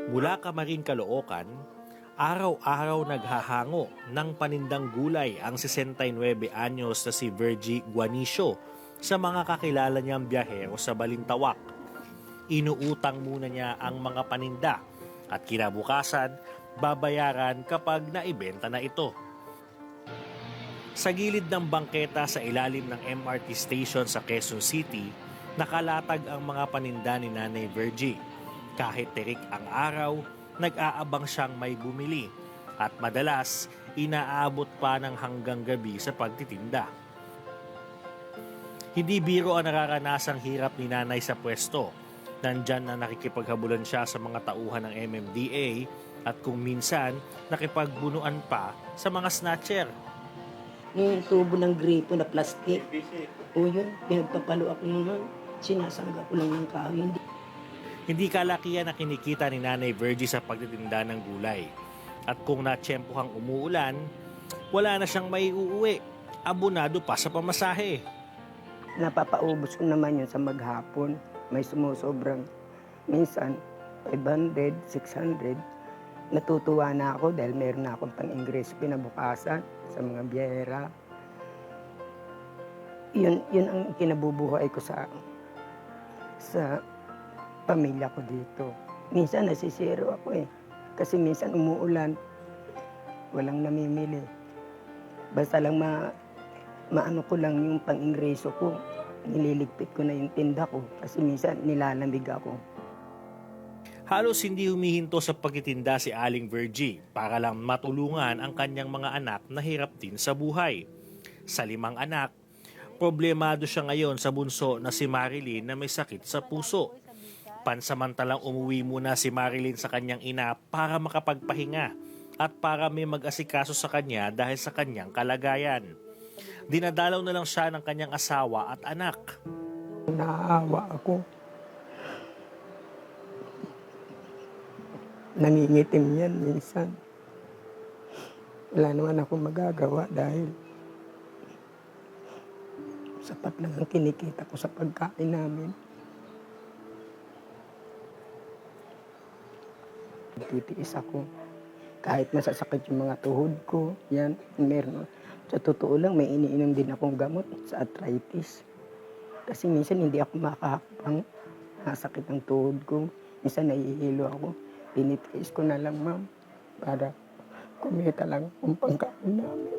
Mula Camarin, Caloocan, araw-araw naghahango ng panindang gulay ang 69 anyos na si Virgie Guanicio sa mga kakilala niyang biyahero sa Balintawak. Inuutang muna niya ang mga paninda at kinabukasan babayaran kapag naibenta na ito. Sa gilid ng bangketa sa ilalim ng MRT station sa Quezon City, nakalatag ang mga paninda ni Nanay Virgie. Kahit terik ang araw, nag-aabang siyang may bumili at madalas inaabot pa ng hanggang gabi sa pagtitinda. Hindi biro ang nararanasang hirap ni Nanay sa pwesto. Nandyan na nakikipaghabulan siya sa mga tauhan ng MMDA at kung minsan nakipagbunuan pa sa mga snatcher. Yung tubo ng gripo na plastic. O yun, pinagpapalo ako naman. Sinasangga ko lang ng kahoy. Hindi kalakihan na kinikita ni Nanay Virgie sa pagtitinda ng gulay. At kung natsyempohang umuulan, wala na siyang maiuuwi. Abonado pa sa pamasahe. Napapaubos ko naman yun sa maghapon. May sumusobrang. Minsan, 500, 600. Natutuwa na ako dahil meron na akong pang-ingreso pinabukasan sa mga biyahera. Yun ang kinabubuhay ko sa pamilya ko dito. Minsan nasisiro ako eh. Kasi minsan umuulan, walang namimili. Basta lang maano ko lang yung pang-ingreso ko. Nililigpit ko na yung tinda ko kasi minsan nilalamig ako. Halos hindi humihinto sa pagtitinda si Aling Virgie para lang matulungan ang kanyang mga anak na hirap din sa buhay. Sa 5 anak, problemado siya ngayon sa bunso na si Marilyn na may sakit sa puso. Pansamantalang umuwi muna si Marilyn sa kanyang ina para makapagpahinga at para may mag-asikaso sa kanya dahil sa kanyang kalagayan. Dinadalaw na lang siya ng kanyang asawa at anak. Naawa ako. Nangingitim yan minsan. Wala naman ako magagawa dahil sapat lang ang kinikita ko sa pagkain namin. Titiis ako. Kahit masasakit yung mga tuhod ko, yan, meron. Sa totoo lang, may iniinom din akong gamot sa arthritis. Kasi minsan hindi ako makahakbang. Nasakit ang tuhod ko. Minsan nahihilo ako. Tinitiis ko na lang, ma'am, para kumita lang ang pangkain namin.